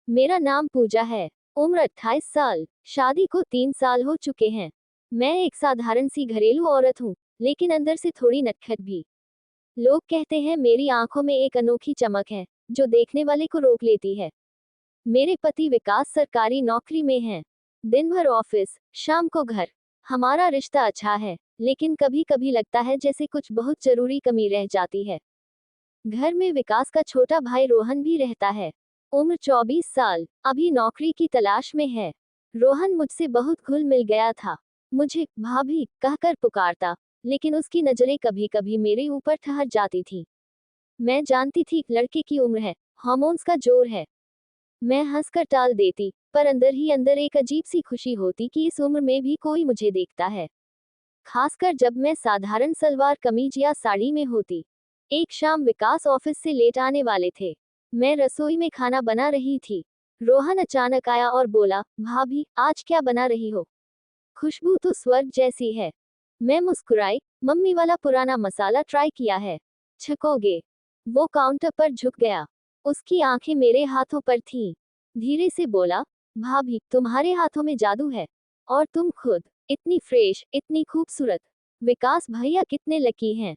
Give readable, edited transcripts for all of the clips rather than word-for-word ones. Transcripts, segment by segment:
मेरा नाम पूजा है। उम्र 28 साल। शादी को 3 साल हो चुके हैं। मैं एक साधारण सी घरेलू औरत हूँ, लेकिन अंदर से थोड़ी नटखट भी। लोग कहते हैं मेरी आंखों में एक अनोखी चमक है, जो देखने वाले को रोक लेती है। मेरे पति विकास सरकारी नौकरी में हैं। दिन भर ऑफिस, शाम को घर। हमारा रिश्ता अच्छा है, लेकिन कभी कभी लगता है जैसे कुछ बहुत जरूरी कमी रह जाती है। घर में विकास का छोटा भाई रोहन भी रहता है। उम्र 24 साल, अभी नौकरी की तलाश में है। रोहन मुझसे बहुत घुल मिल गया था। मुझे भाभी कहकर पुकारता, लेकिन उसकी नजरें कभी कभी मेरे ऊपर ठहर जाती थी। मैं जानती थी लड़के की उम्र है, हार्मोन्स का जोर है। मैं हंसकर टाल देती, पर अंदर ही अंदर एक अजीब सी खुशी होती कि इस उम्र में भी कोई मुझे देखता है। खासकर जब मैं साधारण सलवार कमीज या साड़ी में होती। एक शाम विकास ऑफिस से लेट आने वाले थे। मैं रसोई में खाना बना रही थी। रोहन अचानक आया और बोला, भाभी आज क्या बना रही हो? खुशबू तो स्वर्ग जैसी है। मैं मुस्कुराई, मम्मी वाला पुराना मसाला ट्राई किया है। छकोगे? वो काउंटर पर झुक गया। उसकी आंखें मेरे हाथों पर थीं। धीरे से बोला, भाभी तुम्हारे हाथों में जादू है। और तुम खुद इतनी फ्रेश, इतनी खूबसूरत। विकास भैया कितने लकी हैं।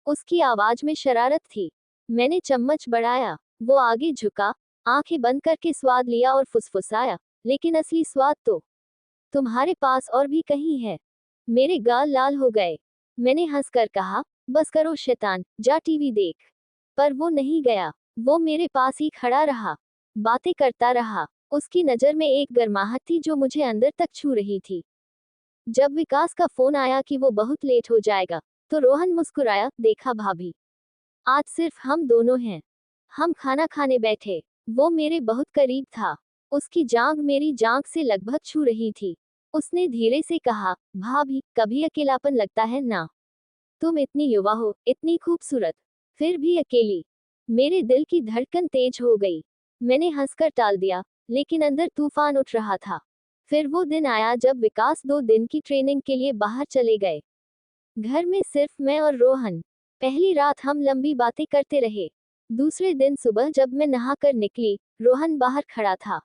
उसकी आवाज में शरारत थी। मैंने चम्मच बढ़ाया। वो आगे झुका, आंखें बंद करके स्वाद लिया और फुसफुसाया, लेकिन असली स्वाद तो तुम्हारे पास और भी कहीं है। मेरे गाल लाल हो गए। मैंने हंसकर कहा, बस करो शैतान, जा टीवी देख। पर वो नहीं गया। वो मेरे पास ही खड़ा रहा, बातें करता रहा। उसकी नजर में एक गर्माहट थी जो मुझे अंदर तक छू रही थी। जब विकास का फोन आया कि वो बहुत लेट हो जाएगा, तो रोहन मुस्कुराया, देखा भाभी, आज सिर्फ हम दोनों हैं। हम खाना खाने बैठे। वो मेरे बहुत करीब था। उसकी जांघ मेरी जांघ से लगभग छू रही थी। उसने धीरे से कहा, भाभी कभी अकेलापन लगता है ना? तुम इतनी युवा हो, इतनी खूबसूरत, फिर भी अकेली। मेरे दिल की धड़कन तेज हो गई। मैंने हंसकर टाल दिया, लेकिन अंदर तूफान उठ रहा था। फिर वो दिन आया जब विकास 2 दिन की ट्रेनिंग के लिए बाहर चले गए। घर में सिर्फ मैं और रोहन। पहली रात हम लंबी बातें करते रहे। दूसरे दिन सुबह जब मैं नहाकर निकली, रोहन बाहर खड़ा था।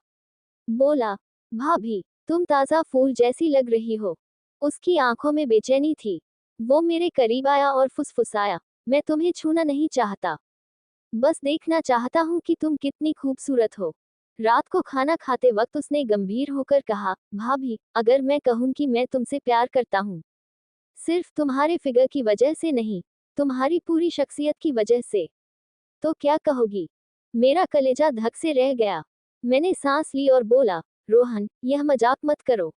बोला, भाभी तुम ताजा फूल जैसी लग रही हो। उसकी आंखों में बेचैनी थी। वो मेरे करीब आया और फुसफुसाया, मैं तुम्हें छूना नहीं चाहता, बस देखना चाहता हूँ कि तुम कितनी खूबसूरत हो। रात को खाना खाते वक्त उसने गंभीर होकर कहा, भाभी अगर मैं कहूँ कि मैं तुमसे प्यार करता हूँ, सिर्फ तुम्हारे फिगर की वजह से नहीं, तुम्हारी पूरी शख्सियत की वजह से, तो क्या कहोगी? मेरा कलेजा धक से रह गया। मैंने सांस ली और बोला, रोहन यह मजाक मत करो।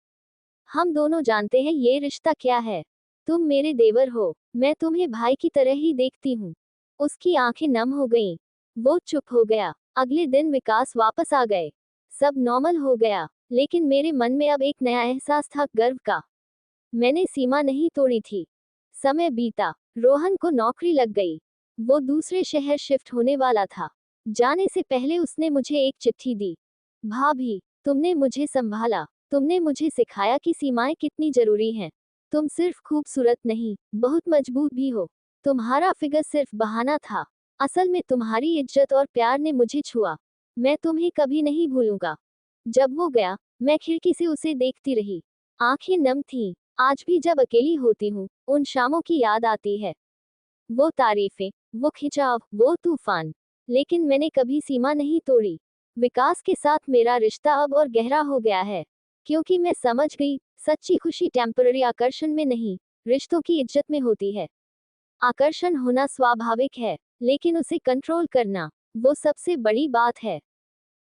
हम दोनों जानते हैं ये रिश्ता क्या है। तुम मेरे देवर हो, मैं तुम्हें भाई की तरह ही देखती हूँ। उसकी आंखें नम हो गईं। वो चुप हो गया। अगले दिन विकास वापस आ गए। सब नॉर्मल हो गया, लेकिन मेरे मन में अब एक नया एहसास था, गर्व का। मैंने सीमा नहीं तोड़ी थी। समय बीता। रोहन को नौकरी लग गई। वो दूसरे शहर शिफ्ट होने वाला था। जाने से पहले उसने मुझे एक चिट्ठी दी। भाभी तुमने मुझे संभाला। तुमने मुझे सिखाया कि सीमाएं कितनी जरूरी हैं। तुम सिर्फ खूबसूरत नहीं, बहुत मजबूत भी हो। तुम्हारा फिगर सिर्फ बहाना था। असल में तुम्हारी इज्जत और प्यार ने मुझे छुआ। मैं तुम्हें कभी नहीं भूलूंगा। जब वो गया, मैं खिड़की से उसे देखती रही। आंखें नम थीं। आज भी जब अकेली होती हूँ, उन शामों की याद आती है। वो तारीफें, वो खिंचाव, वो तूफान। लेकिन मैंने कभी सीमा नहीं तोड़ी। विकास के साथ मेरा रिश्ता अब और गहरा हो गया है, क्योंकि मैं समझ गई, सच्ची खुशी टेम्पररी आकर्षण में नहीं, रिश्तों की इज्जत में होती है। आकर्षण होना स्वाभाविक है, लेकिन उसे कंट्रोल करना, वो सबसे बड़ी बात है।